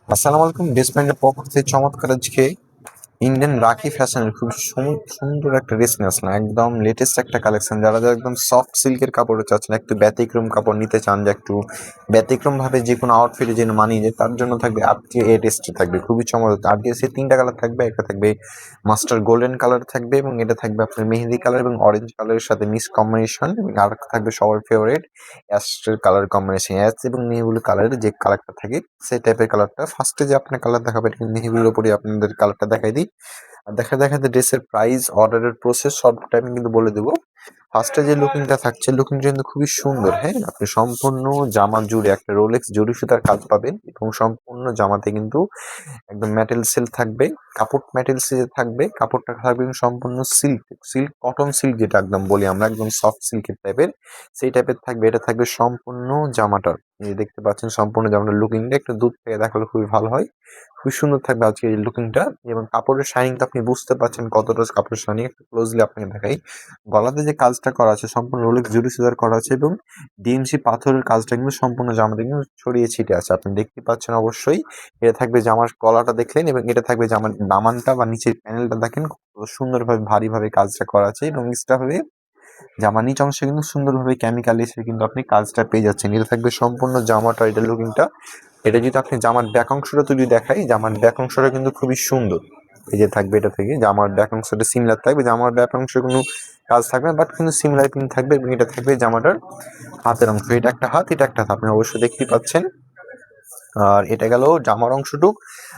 আসসালামু আলাইকুম। ড্রেসমেন্টের পক্ষ থেকে চমৎকার আজকে ইন্ডিয়ান রাখি ফ্যাশনের খুব সুন্দর একটা ড্রেস নিয়ে আসলাম। একদম লেটেস্ট একটা কালেকশন। যারা যারা একদম সফট সিল্কের কাপড় চাচ্ছেন, একটু ব্যতিক্রম কাপড় নিতে চান, যে একটু ব্যতিক্রম ভাবে যে কোনো আউটফিটে যেন মানিয়ে যায়, তার জন্য থাকবে আজকে এই ড্রেসটা থাকবে খুবই চমৎকার। আজকে সে তিনটা কালার থাকবে। একটা থাকবে মাস্টার গোল্ডেন কালার থাকবে, এবং এটা থাকবে আপনার মেহেদি কালার এবং অরেঞ্জ কালারের সাথে মিক্স কম্বিনেশন, এবং আর একটা থাকবে সবার ফেভারিট অ্যাশের কালার কম্বিনেশন। অ্যাশ এবং নেভি ব্লু কালারের যে কালারটা থাকে সেই টাইপের কালারটা। ফার্স্টে যে আপনার কালার দেখাবে এটা নেভি ব্লুর উপরে আপনাদের কালারটা দেখাই দিই। আর দেখাতে ড্রেসের প্রাইস, অর্ডারের প্রসেস সবটা আমি কিন্তু বলে দেবো। ফার্স্টে যে লুকিংটা থাকছে, লুকিংটা কিন্তু খুবই সুন্দর। হ্যাঁ, আপনি সম্পূর্ণ জামা জুড়ে একটা রোলেক্স জরি সুতার কাজ পাবেন, এবং সম্পূর্ণ জামাতে কিন্তু একদম মেটেল সিল্ক থাকবে। কাপড় মেটেল সিল্ক থাকবে, কাপড়টা থাকবে কিন্তু সম্পূর্ণ সিল্ক, সিল্ক কটন সিল্ক যেটা একদম বলি আমরা, একদম সফট সিল্কের টাইপের সেই টাইপের থাকবে। এটা থাকবে সম্পূর্ণ জামাটার, এই দেখতে পাচ্ছেন সম্পূর্ণ জামাটার লুকিংটা একটু দূর থেকে দেখালে খুবই ভালো হয়। খুবই সুন্দর থাকবে আজকে এই লুকিংটা, এবং কাপড়ের শাইনিংটা আপনি বুঝতে পারছেন কতটা কাপড়ের শাইনিং। একটু ক্লোজলি আপনাকে দেখাই। গলাতে যে কাজটা করা আছে সম্পূর্ণ রোলেক্স জুরি সুতার করা আছে, এবং ডিএমসি পাথরের কাজটা কিন্তু সম্পূর্ণ জামাতে কিন্তু ছড়িয়ে ছিটে আছে, আপনি দেখতে পাচ্ছেন অবশ্যই। এটা থাকবে জামার গলাটা দেখলেন, এবং এটা থাকবে জামার দামানটা বা নিচের প্যানেলটা দেখেন কত সুন্দরভাবে ভারীভাবে কাজটা করা আছে, এবং এক্সট্রা ভাবে জামার নিচ অংশে কিন্তু সুন্দরভাবে কেমিক্যাল এসে কিন্তু আপনি কাজটা পেয়ে যাচ্ছেন। এটা থাকবে সম্পূর্ণ জামাটা, এটা লুকিংটা। এটা যদি আপনি জামার ব্যাক অংশটা যদি দেখাই, জামার ব্যাক অংশটা কিন্তু খুবই সুন্দর। এই যে থাকবে, এটা থেকে জামার ব্যাক অংশটা সিমিলার থাকবে, জামার ব্যাক অংশে কোনো কাজ থাকবে না, বাট কিন্তু সিমিলার প্রিন্ট থাকবে। এবং এটা থাকবে জামাটার হাতের অংশ, এটা একটা হাত, এটা একটা হাত, আপনি অবশ্যই দেখতেই পাচ্ছেন। আর এটা গেল জামার অংশটুক।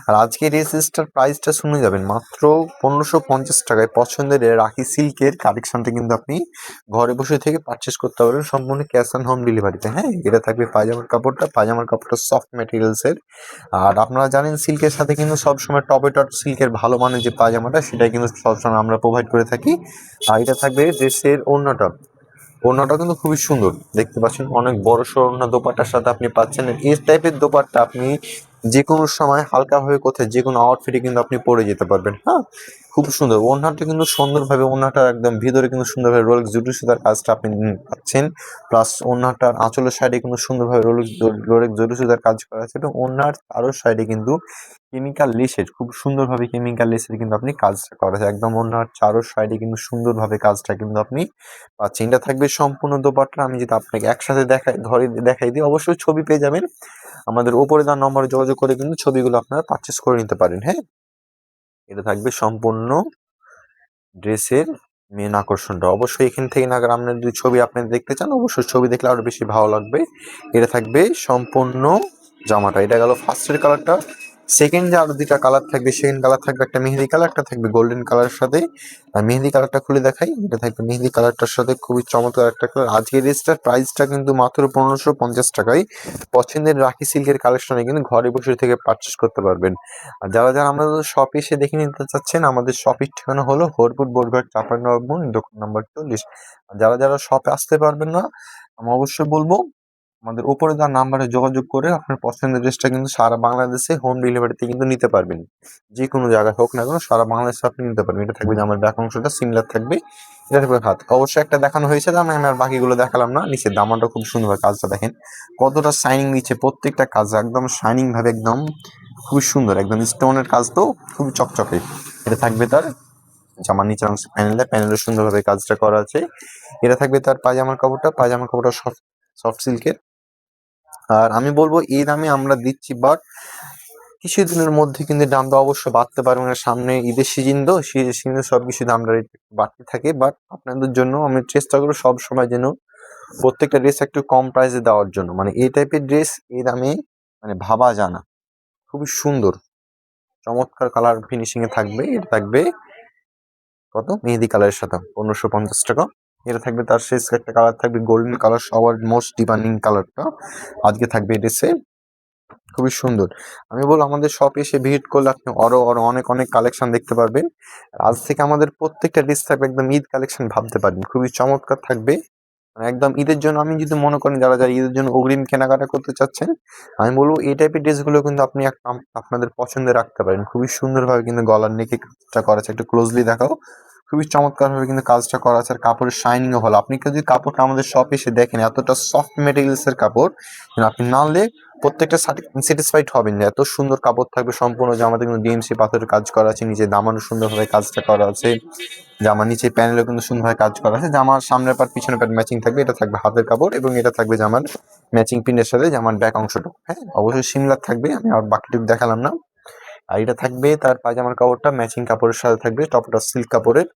আর আজকের এই ড্রেসটার প্রাইসটা শুনে যাবেন মাত্র 1550 টাকায়। পছন্দের এই রাখি সিল্কের কালেকশনটা কিন্তু আপনি ঘরে বসে থেকে পারচেস করতে পারবেন সম্পূর্ণ ক্যাশ অন হোম ডেলিভারিতে। হ্যাঁ, এটা থাকবে পায়জামার কাপড়টা সফট ম্যাটেরিয়ালসের। আর আপনারা জানেন সিল্কের সাথে কিন্তু সবসময় টপেটপ সিল্কের ভালো মানের যে পায়জামাটা, সেটাই কিন্তু সবসময় আমরা প্রোভাইড করে থাকি। আর এটা থাকবে ড্রেসের ওড়নাটা। ওড়নাটা কিন্তু খুবই সুন্দর, দেখতে পাচ্ছেন অনেক বড় সড় ওড়না দোপাট্টার সাথে আপনি পাচ্ছেন। এই টাইপের দোপাট্টা আপনি যে কোনো সময় হালকা হয়ে কোথায় যে কোনো আউটফিটে কিন্তু আপনি পরে যেতে পারবেন। হ্যাঁ, খুব সুন্দর ওড়নাটা কিন্তু সুন্দরভাবে, ওড়নাটা একদম ভিতরে কিন্তু সুন্দরভাবে রোলেক্স জুটি সুতার কাজটা আপনি পাচ্ছেন। প্লাস ওড়নাটার আঁচলের সাইডে কিন্তু সুন্দরভাবে রোলেক্স জুটি সুতার কাজ করা আছে, এবং ওড়নার আরো সাইডে কিন্তু কেমিক্যাল লেসের, খুব সুন্দরভাবে কেমিক্যাল লেসের কিন্তু আপনি কাজটা করা আছে। একদম ওড়নার চারো সাইডে কিন্তু সুন্দরভাবে কাজটা কিন্তু আপনি পাচ্ছেন। এটা থাকবে সম্পূর্ণ দোপাট্টা। আমি যদি আপনাকে একসাথে ঘরে দেখাই দিই, অবশ্যই ছবি পেয়ে যাবেন। আমাদের উপরে দেওয়ার নম্বরে যোগাযোগ করে কিন্তু ছবিগুলো আপনারা পারচেস করে নিতে পারেন। হ্যাঁ, এটা থাকবে সম্পূর্ণ ড্রেসের মেন আকর্ষণটা। অবশ্যই এখান থেকে না, আপনার যদি ছবি আপনি দেখতে চান, অবশ্যই ছবি দেখলে আরো বেশি ভালো লাগবে। এটা থাকবে সম্পূর্ণ জামাটা। এটা গেল ফার্স্টের কালারটা। সেকেন্ড যে আরো দুইটা কালার থাকবে, সেকেন্ড কালার থাকবে একটা মেহেদি কালার, একটা থাকবে গোল্ডেন কালারের সাথে। আর মেহেদি কালারটা খুলে দেখাই, এটা থাকবে মেহেদি কালারটার সাথে খুবই চমৎকার একটা কালার। আজকের ড্রেসটার প্রাইসটা কিন্তু মাত্র 1550 টাকায়। পছন্দের রাখি সিল্কের কালেকশনে কিন্তু ঘরে বসে থেকে পারচেস করতে পারবেন। আর যারা যারা আমাদের শপে এসে দেখে নিতে চাচ্ছেন, আমাদের শপের ঠিকানা হলো হরপুর বোরঘাট চাঁপাইনবাবগঞ্জ, দোকান নাম্বার 40। আর যারা যারা শপে আসতে পারবেন না, আমি অবশ্যই বলবো আমাদের উপরে দেওয়া নাম্বারে যোগাযোগ করে আপনার পছন্দের ড্রেসটা কিন্তু সারা বাংলাদেশে হোম ডেলিভারিতে কিন্তু নিতে পারবেন। যে কোনো জায়গায় হোক না কেন, সারা বাংলাদেশে আপনি নিতে পারবেন। এটা থাকবে যে আমার ব্যাক অংশটা সিমিলার থাকবে, এটা থাকবে হাত। অবশ্যই একটা দেখানো হয়েছে, আমি আর বাকিগুলো দেখালাম না। নিচের দামানটা খুব সুন্দর, কাজটা দেখেন কতটা শাইনিং দিচ্ছে, প্রত্যেকটা কাজ একদম শাইনিং ভাবে, একদম খুবই সুন্দর, একদম স্টোনের কাজ, তো খুবই চকচকে। এটা থাকবে তার জামার নিচের অংশ, প্যানেলে সুন্দরভাবে কাজটা করা আছে। এটা থাকবে তার পায়জামার কাপড়টা সফট সফট সিল্কের। আর আমি বলবো এই দামে আমরা দিচ্ছি, বাট কিছুদিনের মধ্যে কিন্তু দামটা অবশ্যই বাড়তে পারবে না। সামনে ঈদের সিজন, তো সিজনে সবকিছু দামটা একটু বাড়তে থাকে। বাট আপনাদের জন্য আমি চেষ্টা করবো সব সময় যেন প্রত্যেকটা ড্রেস একটু কম প্রাইসে দেওয়ার জন্য। মানে এই টাইপের ড্রেস এই দামে মানে ভাবা জানা খুবই সুন্দর চমৎকার কালার ফিনিশিং এ থাকবে। এটা থাকবে কত মেহেদি কালারের সাথে 1550 টাকা। এটা থাকবে তার শেষ একটা কালার থাকবে গোল্ডেন কালার, সবার মোস্ট ডিমান্ডিং কালারটা আজকে থাকবে এই ড্রেসে, খুবই সুন্দর। আমি বলবো আমাদের শপে এসে ভিজিট করলে আপনি আরো আরো অনেক অনেক কালেকশন দেখতে পারবেন। আজ থেকে আমাদের প্রত্যেকটা ড্রেস থাকবে একদম ঈদ কালেকশন ভাবতে পারেন, খুবই চমৎকার থাকবে। মানে একদম ঈদের জন্য, আমি যদি মনে করেন যারা যারা ঈদের জন্য অগ্রিম কেনাকাটা করতে চাচ্ছেন, আমি বলবো এই টাইপের ড্রেসগুলো কিন্তু আপনি আপনাদের পছন্দে রাখতে পারেন। খুবই সুন্দরভাবে কিন্তু গলার নেকে কাজটা করা আছে, একটু ক্লোজলি দেখাও। খুবই চমৎকার ভাবে কিন্তু কাজটা করা আছে, আর কাপড়ের শাইনিংও ভালো। আপনি যদি কাপড়টা আমাদের শপে এসে দেখেন, এতটা সফট মেটেরিয়ালস এর কাপড়, আপনি নালে প্রত্যেকটা স্যাটিসফাইড হবেন না, এত সুন্দর কাপড় থাকবে সম্পূর্ণ। জামাতে কিন্তু ডিএমসি পাথরের কাজ করা আছে, নিচে দামানো সুন্দরভাবে কাজটা করা আছে, জামার নিচে প্যানেলও কিন্তু সুন্দরভাবে কাজ করা আছে। জামার সামনের পার্ট পিছনের পার্ট ম্যাচিং থাকবে, এটা থাকবে হাতের কাপড়, এবং এটা থাকবে জামার ম্যাচিং পিনের সাথে জামার ব্যাক অংশটা। হ্যাঁ, অবশ্যই সিমিলার থাকবে, আমি আর বাকিটুকু দেখালাম না। আর এটা থাকবে তার পায়জামার কাপড়টা ম্যাচিং কাপড়ের সাথে থাকবে, টপটা সিল্ক কাপড়ের।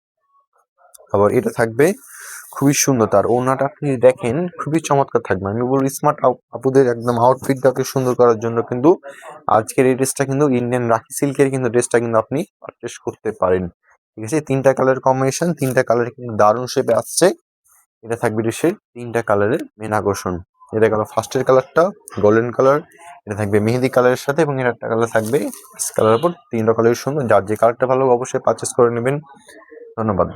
আবার এটা থাকবে খুবই সুন্দর, তার ওড়নাটা আপনি দেখেন খুবই চমৎকার থাকবে। আমি বলবো স্মার্ট আপুদের একদম আউটফিটটাকে সুন্দর করার জন্য কিন্তু আজকের এই ড্রেসটা কিন্তু ইন্ডিয়ান রাখি সিল্কের কিন্তু ড্রেসটা কিন্তু আপনি পারচেস করতে পারেন। ঠিক আছে, 3টা কালারের কম্বিনেশন, 3টা কালার কিন্তু দারুণ শেপে আসছে। এটা থাকবে ড্রেসের 3টা কালারের মেন আকর্ষণ। এটা গেল ফার্স্টের কালারটা গোল্ডেন কালার, এটা থাকবে মেহেদি কালারের সাথে, এবং এর একটা কালার থাকবে কালারের উপর। 3টা কালারের সুন্দর, যার যে কালারটা ভালো অবশ্যই পারচেস করে নেবেন। ধন্যবাদ।